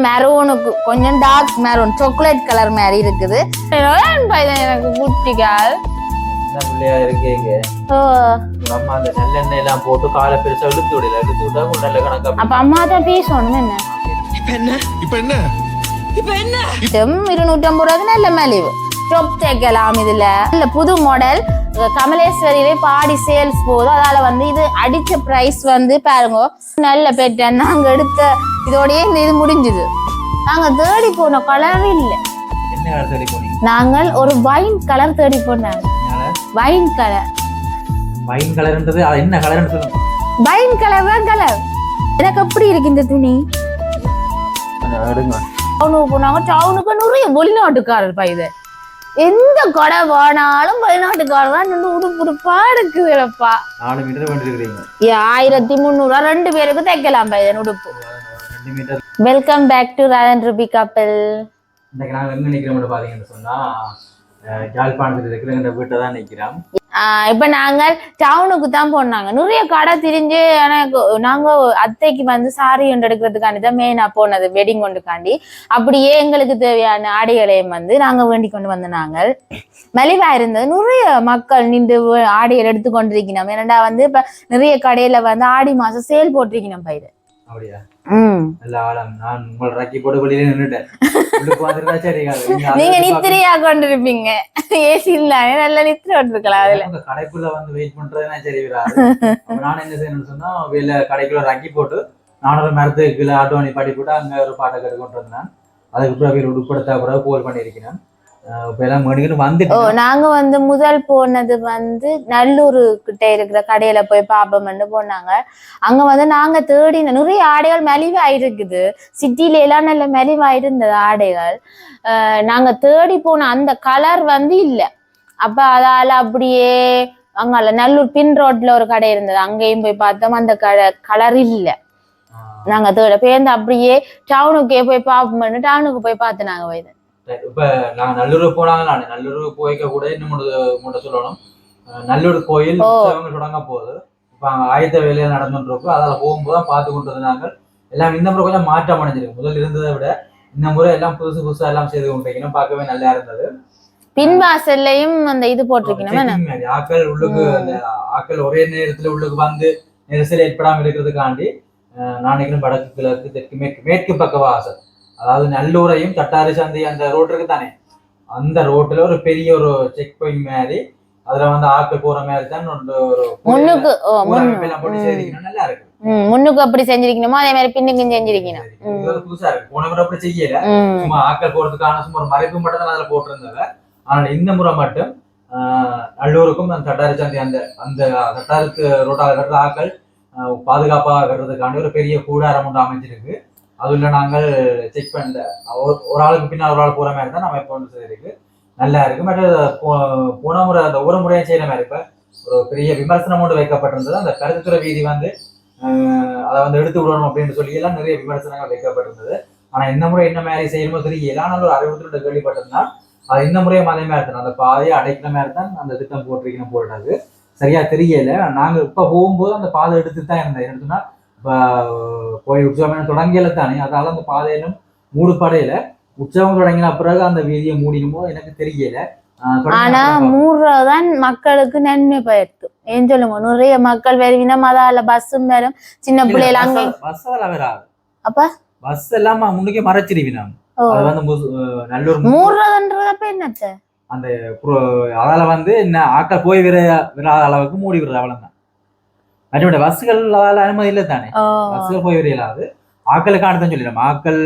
மெரூனுக்கு கொஞ்சம் dark maroon chocolate colour மாதிரி இருக்குது. எனக்கு குட்டிக்கால் அப்ப அம்மா தான் பேசணும். என்ன 250 ரூபாய்க்கு நல்ல மலிவு டொப் தைக்கலாம். இதுல இல்ல புது மாடல் கமலேஸ்வரியிலே பாடி சேல்ஸ் போகுது. அதால வந்து இது அடிச்ச பிரைஸ் வந்து பாருங்க நல்ல பெட்டேன். நாங்க எடுத்த இதோடய இந்த இது முடிஞ்சுது. நாங்க தேடி போன கலர் இல்ல. நாங்கள் ஒரு வைன் கலர் தேடி போனாங்க. Wine colour. வைன் கலர்ன்றது என்ன கலர்னு சொல்லுங்க. வைன் கலர் தான் கலர். எனக்கு எப்படி இருக்கு இந்த துணி? டவுனுக்கு போனாங்க. டவுனுக்கு நிறைய வெளிநாட்டுக்காரர் பைது. எந்த கடை வேணாலும் வெளிநாட்டுக்காரர் தான் உடுப்புடுப்பா இருக்குதுப்பா. 4 மீட்டர் வேண்டியிருக்கீங்க. 1300 2 பேருக்கு தைக்கலாம் பையன் உடுப்பு. வெல்கம் பேக் டு ராதன் ரூபி கப்பல். இன்னைக்கு நாங்கள் எங்க நிக்கிறோம்னு பாத்தீங்கன்னு சொன்னா யாழ்ப்பாணத்தில் இருக்கிற எங்க வீட்டை தான் நிக்கிறோம். இப்ப நாங்கள் டவுனுக்கு தான் போனாங்க. நிறைய கடை திரிஞ்சு எனக்கு நாங்க அத்தைக்கு வந்து சாரி ஒன்று எடுக்கிறதுக்காண்டி தான் மெயினா போனது, வெட்டிங் ஒன்றுக்காண்டி. அப்படியே எங்களுக்கு தேவையான ஆடைகளையும் வந்து நாங்க வேண்டி கொண்டு வந்து நாங்கள் மலிவா இருந்தது. நிறைய மக்கள் நின்று ஆடைகள் எடுத்து கொண்டிருக்கணும். ஏன்னா வந்து இப்ப நிறைய கடையில வந்து ஆடி மாசம் சேல் போட்டிருக்கணும் பயிர். அப்படியா? நான் உங்களை ரக்கி போட்டு வெளியில நின்றுட்டேன். நீங்க நித்திரையா கொண்டிருப்பீங்க. ஏசி இல்ல நல்ல நித்திரை கொண்டிருக்கலாம். அதுல கடைக்குள்ள வந்து வெயிட் பண்றதுனா சரி வராது. நான் என்ன செய்யணும்னு சொன்னா வெளியில கடைக்குள்ள ரக்கி போட்டு நானூறு மரத்துக்குள்ள ஆட்டோனி பாடி போட்டு அங்க ஒரு பாட்டை கட்டு கொண்டு வந்தேன். அதுக்கு பிறகு உட்படுத்தா பிறகு போல் பண்ணியிருக்கிறேன். நாங்க வந்து முதல் போனது வந்து நல்லூர் கிட்ட இருக்கிற கடையில போய் பாப்போம்னு போனாங்க. அங்க வந்து நாங்க தேடி நிறைய ஆடைகள் மலிவாயிருக்குது. சிட்டில எல்லாம் நல்ல மலிவாயிருந்தது ஆடைகள். நாங்க தேடி போன அந்த கலர் வந்து இல்ல. அப்ப அதால அப்படியே அங்கால நல்லூர் பின் ரோட்ல ஒரு கடை இருந்தது. அங்கேயும் போய் பார்த்தோம். அந்த கலர் இல்ல. நாங்க தேட பேருந்து அப்படியே டவுனுக்கே போய் பாப்போம்னு டவுனுக்கு போய் பார்த்து நாங்க போய் இப்ப நாங்க நல்லூர் போனாங்க. நான் நல்லூர் போய்க்க கூட இன்னும் சொல்லணும். நல்லூர் கோயில் தொடங்க போகுது. இப்ப அங்க ஆயத்த வேலையில நடந்துட்டு இருக்கும். அதில் போகும்போது பார்த்து கொண்டு இருந்தாங்க. எல்லாம் இந்த முறை கொஞ்சம் மாற்றம் அடைஞ்சிருக்கு. முதல் இருந்ததை விட இந்த முறை எல்லாம் புதுசா எல்லாம் செய்து கொண்டிருக்கணும். பார்க்கவே நல்லா இருந்தது. பின்வாசல்லையும் அந்த இது போட்டிருக்கணும். ஆக்கள் உள்ளுக்கு அந்த ஆக்கள் ஒரே நேரத்துல உள்ளுக்கு வந்து நெரிசல் ஏற்படாமல் இருக்கிறதுக்காண்டி நான் நினைக்கிறேன் வடக்கு கிழக்கு தெற்கு மேற்கு பக்க வாசல், அதாவது நல்லூரையும் தட்டாரி சந்தி அந்த ரோட் இருக்கு தானே, அந்த ரோட்ல ஒரு பெரிய ஒரு செக் பாயிண்ட் மாதிரி அதுல வந்து ஆக்க போற மாதிரி தான் முன்னுக்கு போட்டு செய்திருக்கணும். நல்லா இருக்கு. முன்னுக்கு அப்படி செஞ்சிருக்கணுமா அதே மாதிரி பின்னுக்கும் செஞ்சிருக்கணும். புதுசா இருக்கு. போன முறை அப்படி செய்யல. சும்மா ஆக்கள் போறதுக்கான சும்மா ஒரு மறைப்பு மட்டும் தான் அதுல போட்டிருந்தாங்க. ஆனால் இந்த முறை மட்டும் நல்லூருக்கும் அந்த தட்டாரி சந்தி அந்த அந்த தட்டாருக்கு ரோட்டால கட்டுற ஆக்கள் பாதுகாப்பாக கட்டுறதுக்காண்டி ஒரு பெரிய கூடாரம் ஒன்று அமைஞ்சிருக்கு. அதுல நாங்கள் செக் பண்ணல. ஒரு ஆளுக்கு பின்னால் ஒரு ஆள் போற மாதிரி தான் நம்ம இப்போ வந்து செய்யிருக்கு. நல்லா இருக்கு. மற்ற போன முறை அந்த ஒரு முறையை செய்யற மாதிரி இப்ப ஒரு பெரிய விமர்சனம் ஒன்று வைக்கப்பட்டிருந்தது. அந்த கருத்துத்துறை வீதி வந்து அதை வந்து எடுத்து விடணும் அப்படின்னு சொல்லி எல்லாம் நிறைய விமர்சனங்கள் வைக்கப்பட்டிருந்தது. ஆனா இந்த முறை என்ன மாதிரி செய்யணுமோ தெரியல. ஆனால் ஒரு 62 கேள்விப்பட்டிருந்தா அது இந்த முறையும் அதே மாதிரி இருந்தான். அந்த பாதையை அடைக்கிற மாதிரி தான் அந்த திட்டம் போட்டிருக்கணும் போடுறது. சரியா தெரியல. நாங்க இப்ப போகும்போது அந்த பாதை எடுத்து தான் இருந்தேன். எடுத்துன்னா கோயில் உற்சவம் தொடங்கியல தானே, அதால அந்த பாதையிலும் மூடுபடையில உற்சவம் தொடங்கின பிறகு அந்த வீதியை மூடினுமோ எனக்கு தெரியல. ஆனா மூடுறதுதான் மக்களுக்கு நன்மை பயத்து. ஏன் சொல்லுங்க, நிறைய மக்கள் வருவினம். அதால பஸ்ஸும் வரும். சின்ன பிள்ளைல அங்க பஸ் அதெல்லாம் வராது. அப்ப பஸ் எல்லாம் முன்னுக்கே மறைச்சிருவினாங்க. அது வந்து நல்லூர் மூடுறதுன்றதப்ப என்னத்த அந்த அதால வந்து என்ன ஆக்கள் போய் விராத அளவுக்கு மூடி விடுறது அவ்வளவுதான். மற்றபடி பஸ்கள் அதால அனுமதி இல்லை தானே. பஸ்கள் போய் விரையலாது. ஆக்களுக்கான தான் சொல்லிடும். ஆக்கள்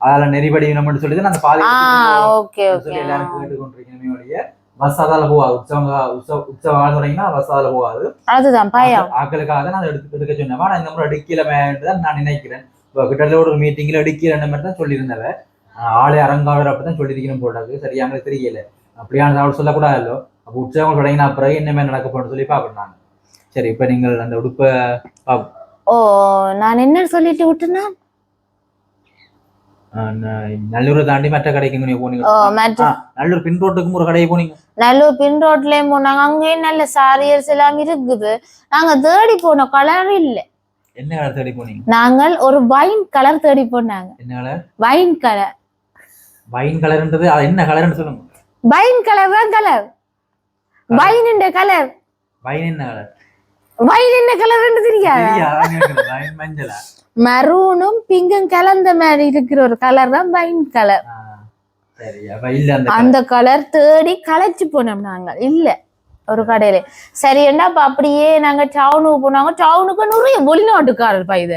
அதால நெறிபடி வேணும்னு சொல்லிட்டு அந்த பாதை எல்லாரும் கேட்டு கொண்டிருக்கணுமே ஒழிய பஸ் அதால போகாது. உற்சவம் தொடங்கினா பஸ் அதால போகாது. அதுதான் ஆக்களுக்காக தான் நான் எடுக்க சொன்னேன். நான் இந்த முறை எடுக்கலமேன்னு நான் நினைக்கிறேன். இப்போ கிட்டத்தட்ட ஒரு மீட்டிங்ல எடுக்கல மாதிரி தான் சொல்லியிருந்தவ. ஆளை அரங்காளர் அப்படிதான் சொல்லியிருக்கணும் போடாது. சரியாக தெரியல. அப்படியான அவள் சொல்லக்கூடாதல்லோ. அப்போ உற்சவம் தொடங்கினா பிறகு என்ன மாதிரி நடக்க போகணும்னு சொல்லி பாக்கணும். சரி, இப்ப நீங்கள் அந்த உடுப்பை நான் என்ன சொல்லிட்டு விட்டுனா நல்லூரை தாண்டி மற்ற கடைக்கு போனீங்க. நல்லூர் பின் ரோட்டுக்கும் ஒரு கடைக்கு போனீங்க. நல்லூர் பின் ரோட்லயும் போனாங்க. அங்கேயும் நல்ல சாரியர்ஸ் எல்லாம் இருக்குது. நாங்க தேடி போன கலர் இல்ல. என்ன கலர் தேடி போனீங்க? நாங்கள் ஒரு வைன் கலர் தேடி போனாங்க. என்ன கலர்? Wine colour. வைன் கலர்ன்றது அது என்ன கலர்னு சொல்லுங்க. வைன் கலர் தான் கலர். வைன் என்ற கலர். வைன் என்ன கலர்? வைன் என்ன கலர்னு தெரியாதா? தெரியாது. வைன் மஞ்சளா? மரூனும் பிங்கும் கலந்த மாதிரி இருக்கிற ஒரு கலர் தான் வைன் கலர். சரி, அப்ப இல்ல அந்த கலர் தேடி களைச்சு போனோம் நாங்கள். இல்ல ஒரு கடையில. சரி என்ன அப்ப அப்படியே நாங்க டவுனுக்கு போனாங்க. டவுனுக்கு நிறைய வெளிநாட்டுக்காரர் பைத.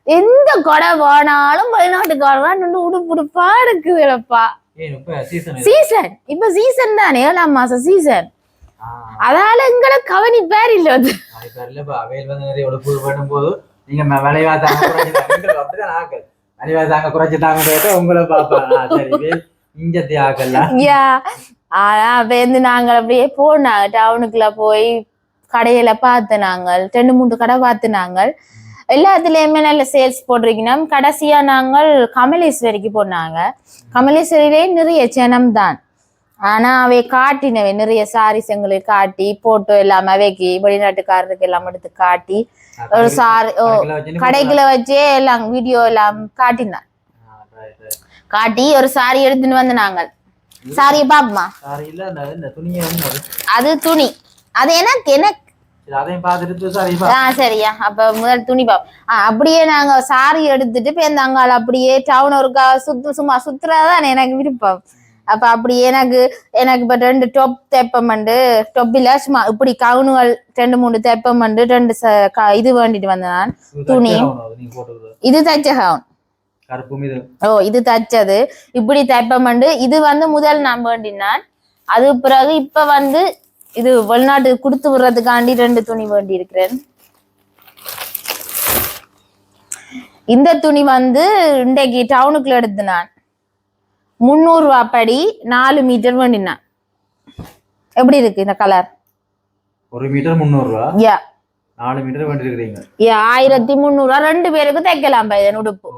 எந்த கடை வேணாலும் வெளிநாட்டுக்காரர் நின்று உடுப்புடுப்பா இருக்குதுப்பா. சீசன் இப்ப சீசன் தானே, 7ஆம் மாசம் சீசன். அதனால எங்களை கவனிப்பார் இல்ல வந்து நீங்க விலைவாதாங்க குறைச்சிட்டாங்க உங்களை பாப்பாங்க. நாங்கள் அப்படியே போனாங்க டவுனுக்குள்ள போய் கடையில பார்த்து நாங்கள் 2-3 கடை பார்த்து நாங்கள் எல்லாத்துலயுமே நல்ல சேல்ஸ் போட்டிருக்கீங்கன்னா கடைசியா நாங்கள் கமலேஸ்வரிக்கு போனாங்க. கமலேஸ்வரியிலே நிறைய ஜனம் தான். ஆனா அவை காட்டினவை நிறைய சாரீஸ் எங்களுக்கு காட்டி போட்டோ எல்லாம் அவைக்கு வெளிநாட்டுக்காரருக்கு எல்லாம் எடுத்து காட்டி ஒரு சாரி கடைக்குள்ள வச்சே எல்லாம் வீடியோ எல்லாம் காட்டினான். காட்டி ஒரு சாரி எடுத்துன்னு வந்து நாங்கள் சாரியை பாப்போமா? அது துணி. அது எனக்கு சரியா அப்ப முதல் துணி பாப்போம். அப்படியே நாங்க சாரி எடுத்துட்டு பேந்தாங்கால அப்படியே டவுன் ஒருக்கா சும்மா சுத்துறதான் எனக்கு விருப்பம். அப்ப அப்படி எனக்கு இப்ப 2 டொப் தெப்பமண்டு டொப்பில சும்மா இப்படி கவுனுகள் 2-3 தெப்பமண்டு 2 இது வேண்டிட்டு வந்தேன் துணி. இது தச்ச கவுன். இது தச்சது இப்படி தெப்பமண்டு. இது வந்து முதல் நான் வேண்டினான். அது பிறகு இப்ப வந்து இது வெளிநாட்டு கொடுத்து விடுறதுக்காண்டி 2 துணி வேண்டி இருக்கிறேன். இந்த துணி வந்து இன்றைக்கு டவுனுக்குள்ள எடுத்து நான் 300 ரூபாய் படி 4 மீட்டர் வேண்டினான். எப்படி இருக்கு இந்த கலர்? 1 மீட்டர் 300 ரூபாய். 4 மீட்டர் வேண்டிருக்கீங்க. 1300 ரூபாய் 2 பேருக்கு தைக்கலாம் பையன் உடுப்பு.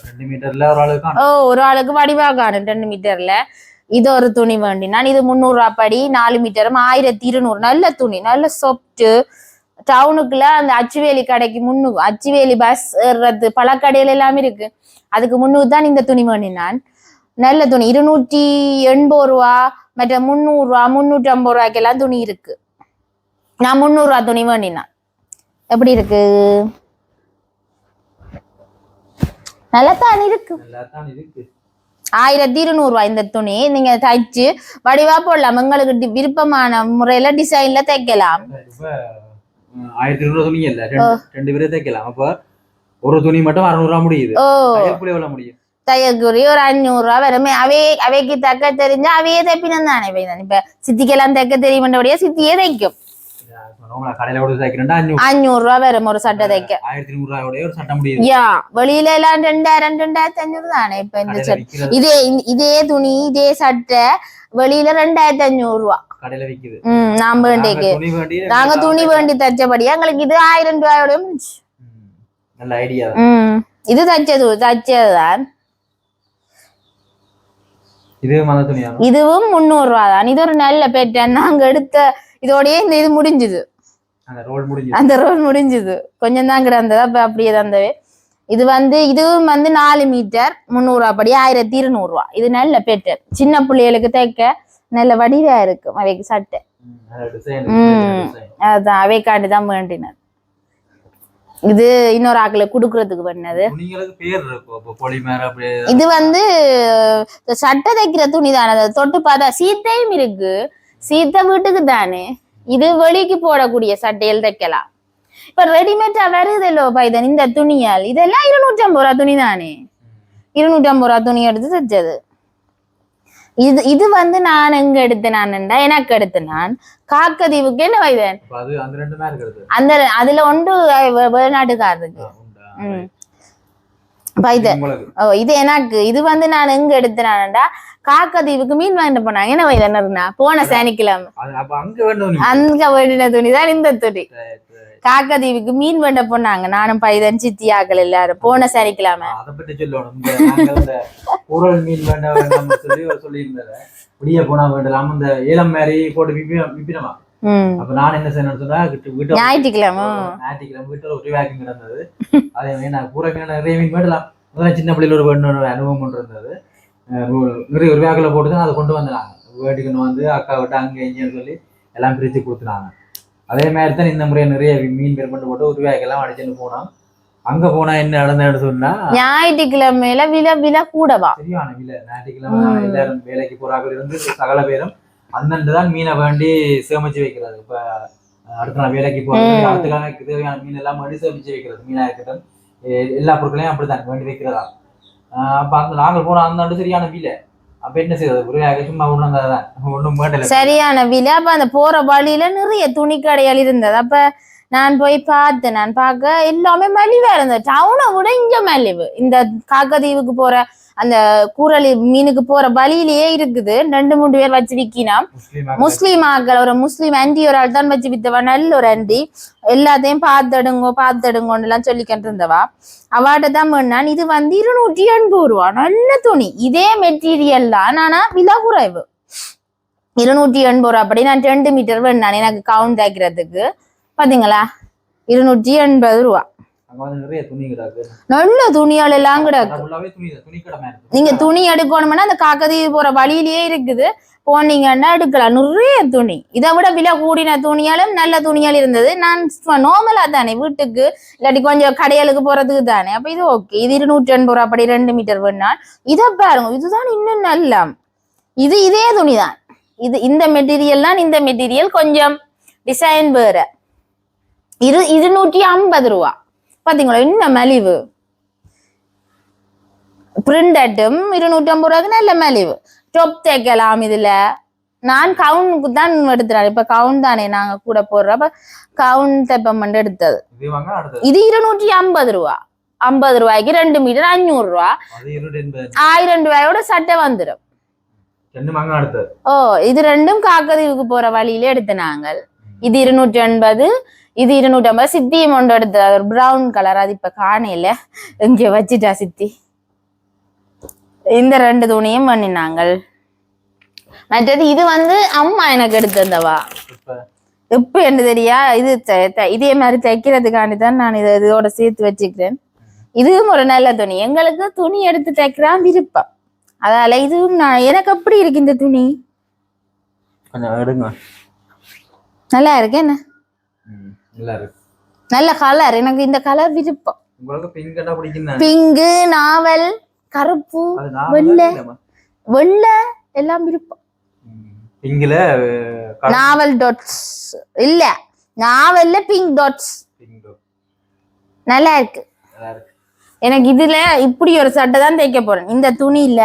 2 மீட்டர்ல ஒரு ஆளுக்கு ஒரு ஆளுக்கு வடிவா காணும் 2 மீட்டர்ல. இது ஒரு துணி வேண்டினான். இது 300 ரூபாய் படி 4 மீட்டரும் 1200. நல்ல துணி, நல்ல சாஃப்ட். டவுனுக்குள்ள அந்த அச்சுவேலி கடைக்கு முன்னுக்கு அச்சுவேலி பஸ் ஏறுறது பழக்கடையில எல்லாமே இருக்கு. அதுக்கு முன்னுக்கு தான் இந்த துணி வேண்டினான். நல்ல துணி 280 ரூபா மற்ற 300 ரூபா 350 ரூபாய்க்கெல்லாம் துணி இருக்கு. நான் 300 ரூபா துணி வேண்டினான். எப்படி இருக்கு? நல்லாத்தான் இருக்கு. 1200 ரூபாய் இந்த துணி. நீங்க தைச்சு வடிவா போடலாம். உங்களுக்கு விருப்பமான முறையில டிசைன்ல தைக்கலாம். 1200 துணி இல்ல 2 பேரே தைக்கலாம். அப்ப ஒரு துணி மட்டும் 600 ரூபாய் முடியுது. எவ்வளவு முடியும்? தையக்கூறி ஒரு 500 ரூபாய் வருமே. அவைக்கு தைக்க தெரிஞ்சா அவையே தைப்பினம் தானே. இப்ப சித்திக்கெல்லாம் தைக்க தெரியுமன்றபடியா சித்தியே தைக்கும். 500 ரூபாய் வரும் ஒரு சட்டை தைக்க. 1200 ரூபாயோட ஒரு சட்டை முடியுது. வெளியில எல்லாம் 2000 2500 தானே. இப்ப இந்த சட்டை இதே துணி இதே சட்டை வெளியில 2500 ரூபாய் கடையில விக்குது. நான் வேண்டிக்கு நாங்க துணி வேண்டி தைச்சபடியா எங்களுக்கு இது 1000 ரூபாயோட முடிச்சு. நல்ல ஐடியா. இது தச்சதுதான். இதுவும் 300 ரூபாய் தான். இது ஒரு நல்ல பேட்டர்ன். நாங்க எடுத்த இதோடய இந்த இது முடிஞ்சுது. அந்த ரோல் முடிஞ்சுது. கொஞ்சம் தான் கிடந்தது. அப்ப அப்படியே தந்தவே. இது வந்து இதுவும் வந்து 4 மீட்டர் 300 ரூபாய் படி 1200 ரூபாய். இது நல்ல பேட்டர்ன். சின்ன பிள்ளைகளுக்கு தைக்க நல்ல வடிவா இருக்கும் அவைக்கு சட்டை. அதான் அவைக்காண்டி தான் வேண்டினது. இது இன்னொரு ஆக்களை குடுக்கறதுக்கு பண்ணது. இது வந்து சட்டை தைக்கிற துணி தானே. தொட்டு பார்த்தா சீத்தையும் இருக்கு. சீத்தை வீட்டுக்கு தானே. இது வெளிக்கு போடக்கூடிய சட்டையில் தைக்கலாம். இப்ப ரெடிமேடா வருது இல்லோ பைதன் இந்த துணியால். இதெல்லாம் 250 ரூபாய் துணி தானே. 250 ரூபாய் துணி எடுத்து தைச்சது. இது வந்து நான் எங்க எடுத்தேனான்டா எனக்கு எடுத்தேன் காக்கதீவுக்கு என்ன வைதன் அந்த அதுல ஒன்று வெளிநாட்டுக்காரருக்கு. இது எனக்கு இது வந்து நான் எங்க எடுத்தேனான்டா காக்கதீவுக்கு மீன் வாங்கிட்டு போனாங்க. என்ன வைதன் போன சனிக்கிழமை அங்க வேண்டின துணிதான் இந்த துணி. காக்கதீவுக்கு மீன் வேண்ட போனாங்க. நானும் பைதன் சித்தியாக்கள் எல்லாரும் போன சனிக்கிழமை. அப்ப நான் என்ன செய்யணும்னு சொன்னா வீட்டு ஞாயிற்றுக்கிழமை வீட்டுல ஒரு வேக்கம் கிடந்தது. அதே மாதிரி நான் பூரா நிறைய மீன் மேடலாம் முதல்ல சின்ன பிள்ளையில ஒரு அனுபவம் கொண்டு இருந்தது. நிறைய ஒரு வேக்கில் போட்டு தான் அதை கொண்டு வந்துடுறாங்க. வேட்டுக்குன்னு வந்து அக்கா விட்டு அங்கே இங்கேன்னு சொல்லி எல்லாம் பிரித்து கொடுத்துனாங்க. அதே மாதிரி தான் இந்த முறையை நிறைய மீன் பெருமண்டு போட்டு ஒரு வேக்கெல்லாம் அடிச்சுட்டு போனோம். அங்க போனா என்ன நடந்தது சொன்னா ஞாயிற்றுக்கிழமையில விலை கூடவா சரியான விலை. ஞாயிற்றுக்கிழமை எல்லாரும் வேலைக்கு போறாங்க இருந்து சகல பேரும் அந்தண்டுதான் மீனை வேண்டி சேமிச்சு வைக்கிறது. இப்ப அடுத்த நாள் வேலைக்கு போறது அடுத்த காலத்துக்கு தேவையான மீன் எல்லாம் வேண்டி சேமிச்சு வைக்கிறது. மீனா இருக்கட்டும் எல்லா பொருட்களையும் அப்படித்தான் வேண்டி வைக்கிறதா. அப்ப அந்த நாங்கள் போன அந்த ஆண்டு சரியான விலை. அப்ப என்ன செய்யறது ஒரு சும்மா ஒண்ணும் வேண்டல சரியான விலை. அப்ப அந்த போற வழியில நிறைய துணி கடைகள் இருந்தது. அப்ப நான் போய் பார்த்தேன். நான் பார்க்க எல்லாமே மலிவா இருந்தது. டவுனை விட இங்க மலிவு. இந்த காக்கதீவுக்கு போற அந்த கூரளி மீனுக்கு போற வழியிலேயே இருக்குது. 2-3 பேர் வச்சு விக்கினா முஸ்லீம் ஆக்கள் ஒரு முஸ்லீம் ஆண்டி ஒரு ஆள் தான் வச்சு வித்தவா. நல்ல ஒரு ஆண்டி எல்லாத்தையும் பார்த்துடுங்கன்னு எல்லாம் சொல்லிக்கிட்டு இருந்தவா. அவாட்ட தான் பண்ணான். இது வந்து 280 ரூபா. நல்ல துணி. இதே மெட்டீரியல் தான். ஆனா விலை குறைவு. 280 ரூபா. அப்படி நான் 2 மீட்டர் வேணான் எனக்கு கவுண்ட் ஆக்கிறதுக்கு. பாத்தீங்களா 280 ரூபா. நல்ல துணியால் எல்லாம் கிடக்கு. நீங்க துணி எடுக்கணும்னா அந்த காக்கதீவு போற வழியிலேயே இருக்குது. போனீங்கன்னா எடுக்கலாம் நிறைய துணி. இதை விட விலை கூடின துணியாலும் நல்ல துணியால் இருந்தது. நான் நார்மலா தானே வீட்டுக்கு இல்லாட்டி கொஞ்சம் கடையாளுக்கு போறதுக்கு தானே. அப்ப இது ஓகே. இது 280 ரூபா. அப்படி 2 மீட்டர் வேணால் இதை பாருங்க. இதுதான் இன்னும் நல்லா. இதே துணிதான். இந்த மெட்டீரியல் தான். இந்த மெட்டீரியல் கொஞ்சம் டிசைன் வேற. 250 ரூபா. பாத்தீங்களா இன்னும் மலிவு. பிரிண்டட்டும் 250 ரூபாய்க்கு நல்ல மலிவு. டொப் தைக்கலாம் இதுல. நான் கவுனுக்கு தான் எடுத்துறேன். இப்ப கவுன் தானே நாங்க கூட போடுறப்ப கவுன் தைப்பம் எடுத்தது. இது 250 ரூபா. 50 ரூபாய்க்கு 2 மீட்டர் 500 ரூபா. 1000 ரூபாயோட சட்டை வந்துடும். ஓ இது ரெண்டும் காக்கதீவுக்கு போற வழியில எடுத்து நாங்கள். இது 280. இது 250. சித்தியும் ஒன்று எடுத்து ஒரு பிரவுன் கலர். அது இப்ப காணையில இங்க வச்சுட்டா சித்தி. இந்த 2 துணியும் பண்ணினாங்கள். மற்றது இது வந்து அம்மா எனக்கு எடுத்திருந்தவா. இப்ப என்ன தெரியா இது இதே மாதிரி தைக்கிறதுக்காண்டி தான் நான் இதோட சேர்த்து வச்சுக்கிறேன். இதுவும் ஒரு நல்ல துணி. எங்களுக்கு துணி எடுத்து தைக்கிறான் விருப்பம். அதால இதுவும் எனக்கு அப்படி இருக்கு. இந்த துணி நல்லா இருக்கு. என்ன நல்ல கலர். எனக்கு இந்த கலர் விருப்பம். பிங்கு நாவல் கருப்பு வெள்ளை எல்லாம் விருப்பம். நாவல் டாட்ஸ் இல்ல நாவல்ல பிங்க் டாட்ஸ் நல்லா இருக்கு. எனக்கு இதுல இப்படி ஒரு சட்டை தான் தைக்க போறேன். இந்த துணியில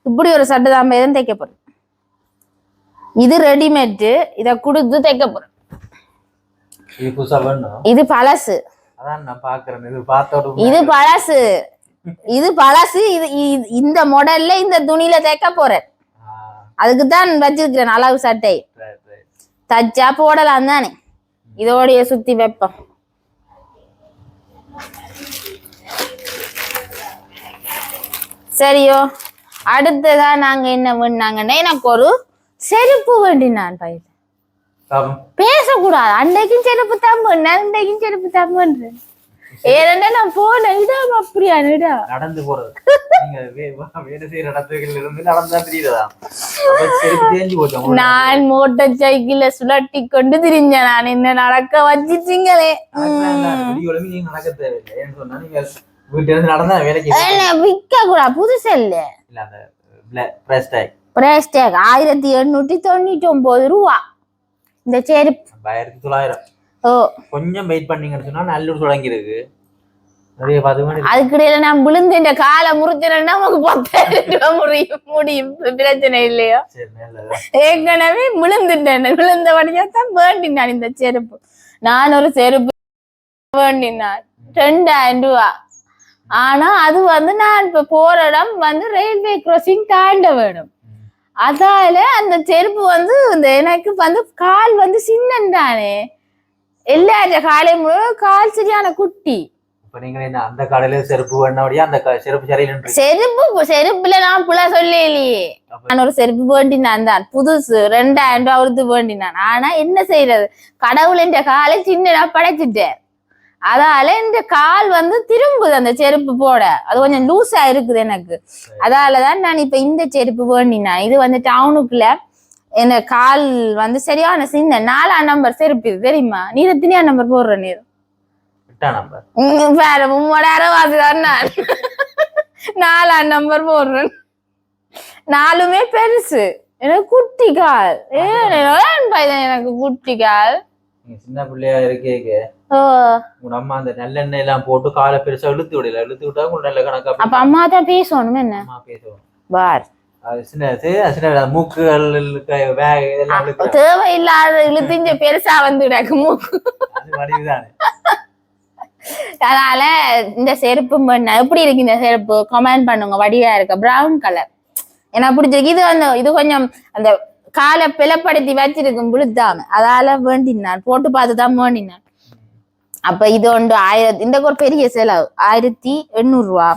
இப்படி ஒரு சட்டை தான் தைக்க போறேன். இது ரெடிமேட். இத கொடுத்து தைக்க போறேன். இது பழசு. இது பழசு. இது பழசு. இந்த மாடல்ல இந்த துணியில தைக்க போறேன். அதுக்குதான் வச்சிருக்கிறேன் அளவு சட்டை. தச்சா போடலாம் தானே. இதோடைய சுத்தி வைப்போம். சரியோ அடுத்ததான் நாங்க என்ன வேணாங்கன்னா எனக்கு ஒரு செருப்பு வேண்டினான். பயிர் பேசக்கூடாது. அன்னைக்கும் செருப்பு தம்பு அன்னைக்கும் செருப்பு தம்புன்றேன். ஏன்னா நான் போன இடம் அப்படியா இடம் நடந்து போறது. நான் மோட்டார் சைக்கிள சுழட்டி கொண்டு திரிஞ்சேன். நான் என்ன நடக்க வச்சிட்டீங்களே. விக்க கூட புதுசு இல்ல. 1899 ரூபா இந்த செருப்பு. 1900. ஓ கொஞ்சம் வெயிட் பண்ணீங்கன்னு சொன்னா நல்லூர் தொடங்கி இருக்கு. அதுக்கிடையில நான் விழுந்து இந்த காலை முறிச்சேன்னா நமக்கு 10,000 ரூபாய் முடியும். பிரச்சனை இல்லையோ. ஏற்கனவே விழுந்துட்டேன். விழுந்த வழியாத்தான் வேண்டினான் இந்த செருப்பு. நான் ஒரு செருப்பு வேண்டினான் 2000 ரூபா. ஆனா அது வந்து நான் இப்ப போற இடம் வந்து ரயில்வே கிராசிங் தாண்ட வேணும். அதால அந்த செருப்பு வந்து இந்த எனக்கு வந்து கால் வந்து சின்னந்தானே. எல்லா காலையும் கால் சரியான குட்டி. இப்ப நீங்க என்ன அந்த கடையில செருப்பு வேணபடியா அந்த செருப்பு சரியில்லை செருப்புல நான் புள்ள சொல்லலையே. நான் ஒரு செருப்பு வேண்டினான் தான், புதுசு 2000 ரூபா கொடுத்து வேண்டினான். ஆனா என்ன செய்யறது, கடவுள் என்ற காலை சின்னதா படைச்சிட்டேன். அதால இந்த கால் வந்து திரும்புது அந்த செருப்பு போட, அது கொஞ்சம் லூஸா இருக்குது எனக்கு. அதாலதான் நான் இப்ப இந்த செருப்பு வேண்டினேன். இது வந்து டவுனுக்குள்ள என்ன கால் வந்து சரியான சின்ன 4ஆம் நம்பர் செருப்பு, இது தெரியுமா? நீ எத்தனையாம் நம்பர் போடுற? நீர் வேற 3000 தான். நான் 4ஆம் நம்பர் போடுறேன். 4மே பெருசு, எனக்கு குட்டி கால். எனக்கு குட்டி கால். சின்ன பிள்ளையா இருக்கே உங்க அம்மா அந்த நல்லெண்ணெய் எல்லாம் போட்டு காலை பெருசா இழுத்து விடல, இழுத்து விட்டா உங்களுக்கு நல்ல கணக்கா. அப்ப அம்மா தான் பேசணும். என்ன பேசணும் பார் மூக்குகள் தேவையில்லாத இழுத்து பெருசா வந்து மூக்கு. அதனால இந்த செருப்பு எப்படி இருக்கு, இந்த செருப்பு கமெண்ட் பண்ணுங்க. வடிவா இருக்க பிரவுன் கலர் எனக்கு பிடிச்சிருக்கு. இது வந்து இது கொஞ்சம் அந்த காலை பிளப்படுத்தி வச்சிருக்கும் புளுத்தாம, அதால வேண்டினான், போட்டு பார்த்துதான் வேண்டினான். அப்ப இது ஒன்று 1000, இந்த ஒரு பெரிய செலவு 1800 ரூபா.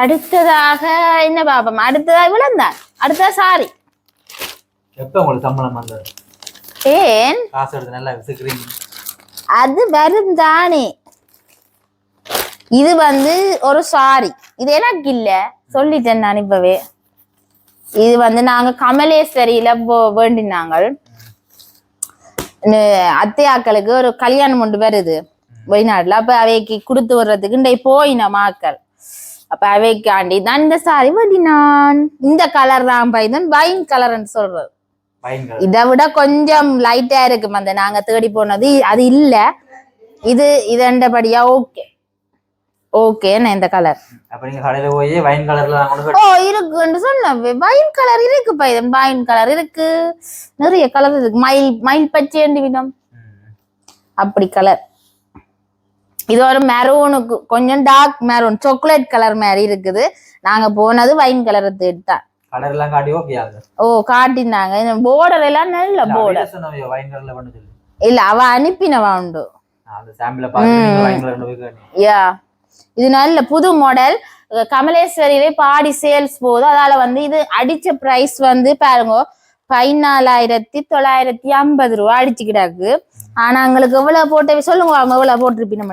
அடுத்ததாக என்ன பாப்போம், அடுத்ததா இவ்வளவுதான். அடுத்ததா சாரி. எப்ப உங்களுக்கு சம்பளம் வந்தது? ஏன் காசு எடுத்து நல்லா விசுக்குறீங்க? அது வரும் தானே. இது வந்து ஒரு சாரி, இது எனக்கு இல்ல, சொல்லிட்டேன் நான் இப்பவே. இது வந்து நாங்க கமலேஸ்வரியில வேண்டினாங்க. அத்தையாக்களுக்கு ஒரு கல்யாணம் ஒன்று வருது வெளிநாட்டுல. அப்ப அவைக்கு கொடுத்து வர்றதுக்கு இந்த போயின மாக்கள். அப்ப அவைக்காண்டி தான் இந்த சாரி வேண்டினான். இந்த கலர் தான் பைதன் வைன் கலர்ன்னு சொல்றது. இதை விட கொஞ்சம் லைட்டா இருக்கும் அந்த நாங்க தேடி போனது, அது இல்ல. இது இதண்டபடியா ஓகே ஓகே. இந்த கலர் அப்ப நீங்க கடையில போய் வைன் கலர்ல இருக்குன்னு சொன்னேன். வைன் கலர் இருக்கு பைதன், வைன் கலர் இருக்கு, நிறைய கலர் இருக்கு. மயில் பச்சை விதம் அப்படி கலர். இது ஒரு மெரூனுக்கு கொஞ்சம் டார்க் மெரூன் சாக்லேட் கலர் மாதிரி இருக்குது. நாங்க போனது வைன் கலர் தேடித்தான். கலர் எல்லாம் காட்டி ஓகே. ஓ காட்டினாங்க. போர்டர் எல்லாம் நல்ல போர்டர். வைன் கலர்ல பண்ண சொல்லு. இல்ல அவ அனுப்பினவா உண்டு. அந்த சாம்பிள பாத்து வைன் கலர்ல போய் காட்டி. யா இது நல்ல புது மாடல். கமலேஸ்வரியிலே பாடி சேல்ஸ் போகுது. அதால வந்து இது அடிச்ச பிரைஸ் வந்து பாருங்க 14,950 ரூபா அடிச்சுக்கிட்டாக்கு. ஆனா எங்களுக்கு எவ்வளவு போட்டு சொல்லுங்க, அவங்க எவ்வளவு போட்டிருப்பீங்க?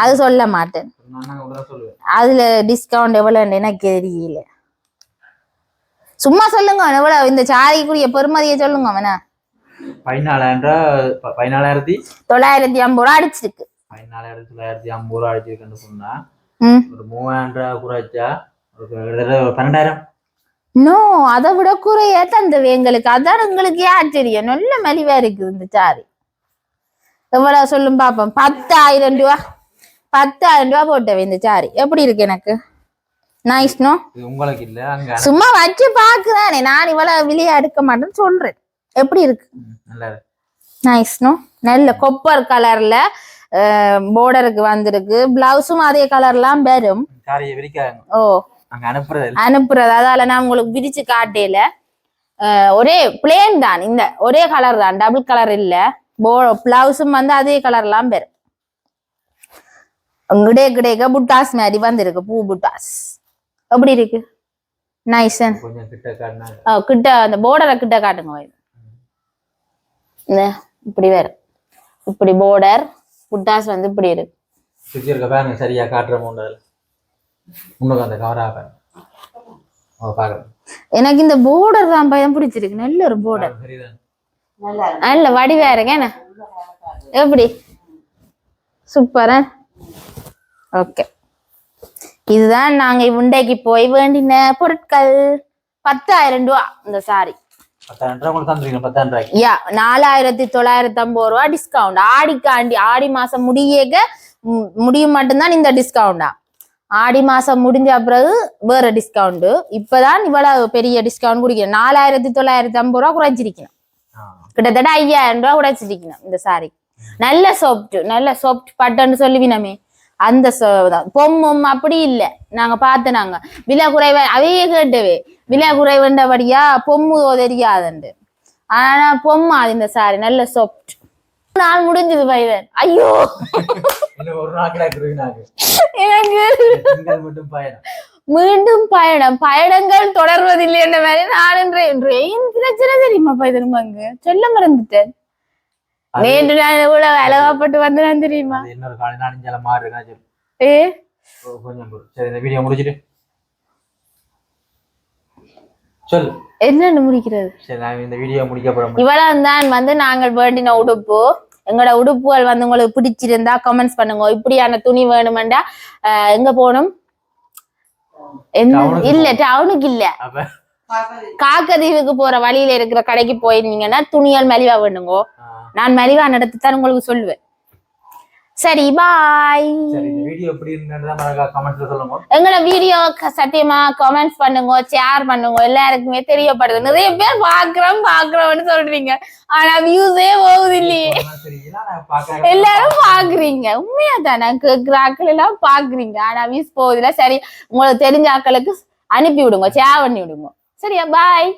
அது சொல்ல மாட்டேன். அதுல டிஸ்கவுண்ட் எவ்வளவு எனக்கு தெரியல. சும்மா சொல்லுங்க எவ்வளவு இந்த சாரிக்குரிய பெருமதியை சொல்லுங்க. அவனா 14,950 ரூபா அடிச்சிருக்கு. 14,950 ரூபா அடிச்சிருக்குன்னு சொன்னா ஒரு 3000 ரூபா குறைச்சா 12,000. நோ அதை விட குறையா தந்தது எங்களுக்கு. அதான் எங்களுக்கு ஆச்சரியம். நல்ல மலிவா இருக்குது இந்த சாரி. எவ்வளவு சொல்லும் பாப்போம். 10,000 ரூபா 10,000 ரூபா போட்டவே இந்த சாரி. எப்படி இருக்கு எனக்கு? நைஸ். நோ உங்களுக்கு இல்ல, சும்மா வச்சு பாக்குறானே. நான் இவ்வளவு விலையா எடுக்க மாட்டேன்னு சொல்றேன். எப்படி இருக்கு? நைஸ். நோ நல்ல கொப்பர் கலர்ல போர்டருக்கு வந்திருக்கு. பிளவுஸும் அதே கலர்லாம் வரும். ஓ அனுப்புறது. அதால நான் உங்களுக்கு விரிச்சு காட்டையில ஒரே பிளேன் தான், இந்த ஒரே கலர் தான், டபுள் கலர் இல்ல. பிளவுஸும் வந்து அதே கலர்லாம் வரும். கிடைக்க புட்டாஸ் மாதிரி வந்திருக்கு, பூ புட்டாஸ். எப்படி இருக்கு? நைஸ். கிட்ட அந்த போர்டரை கிட்ட காட்டுங்க. இப்படி வேற இப்படி போர்டர் புட்டாஸ் வந்து இப்படி இருக்கு. சரியா காட்டுற எனக்கு இந்த போர்டர் தான் பயம் பிடிச்சிருக்கு. நல்ல ஒரு போர்டர், நல்ல வடிவா இருக்கு. என்ன எப்படி சூப்பரா. ஓகே இதுதான் நாங்க உண்டைக்கு போய் வேண்டின பொருட்கள். 10,000 ரூபா இந்த சாரி. 4,950 ரூபா டிஸ்கவுண்ட். ஆடிக்காண்டி ஆடி மாசம் முடியும் மட்டும்தான் இந்த டிஸ்கவுண்டா. ஆடி மாசம் முடிஞ்ச பிறகு வேற டிஸ்கவுண்ட். இப்பதான் இவ்வளவு பெரிய டிஸ்கவுண்ட் குடிக்கணும். 4,950 ரூபா குறைச்சிருக்கணும். கிட்டத்தட்ட 5,000 ரூபா குறைச்சிருக்கணும் இந்த சாரி. நல்ல சாஃப்ட் பட்டுன்னு சொல்லுவினமே அந்த பொம்மும் அப்படி இல்லை. நாங்க பார்த்து நாங்க விலை குறைவ அவையே கேட்டவே விலை குறைவுண்டபடியா பொம்மு தெரியாதுண்டு. ஆனா பொம்மா அது இந்த சாரி நல்ல சாஃப்ட். நாள் முடிஞ்சது பைதன். ஐயோ இன்னும் ஒரு நாள் கிடக்குது நாங்க எனக்கு திங்கள் மட்டும் பயணம். மீண்டும் பயணங்கள் தொடர்வதில்லை என்ற மாதிரி நான் ட்ரெயின் பிரச்சனை தெரியுமா பைதன் அங்க சொல்ல மறந்துட்டேன். நேற்று நான் எவ்வளவு அழகாப்பட்டு வந்தேன் தெரியுமா? இன்னொரு காலை நான் இஞ்சால மாறு இருக்கா கொஞ்சம் சரி இந்த வீடியோ முடிச்சிட்டு சொல் என்னன்னு முடிக்கிறது. சரி நான் இந்த வீடியோ முடிக்க போறோம். இவ்வளவு தான் வந்து நாங்கள் வேண்டின உடுப்பு. எங்களோட உடுப்புகள் வந்து உங்களுக்கு பிடிச்சிருந்தா கமெண்ட்ஸ் பண்ணுங்க. இப்படியான துணி வேணுமெண்டா எங்க போகணும்? இல்ல டவுனுக்கு இல்ல, காக்கதீவுக்கு போற வழியில இருக்கிற கடைக்கு போயிருந்தீங்கன்னா துணிகள் மலிவா வேணுங்கோ. நான் மலிவா நடத்தி தான் உங்களுக்கு சொல்லுவேன். சரி பாய். வீடியோ எப்படி இருந்ததுன்னா கமெண்ட்ல சொல்லுங்க. எங்களோட வீடியோ சத்தியமா கமெண்ட்ஸ் பண்ணுங்க, ஷேர் பண்ணுங்க, எல்லாருக்குமே தெரியப்படுது. நிறைய பேர் பாக்குறோம்னு சொல்றீங்க, ஆனா வியூஸே போகுது இல்லையே. எல்லாரும் பாக்குறீங்க, உண்மையா தானே கேக்குற ஆக்கள் எல்லாம் பாக்குறீங்க, ஆனா வியூஸ் போகுதுல. சரி உங்களுக்கு தெரிஞ்ச ஆக்களுக்கு அனுப்பி விடுங்க, ஷேர் பண்ணி விடுங்க. சரியா பாய்.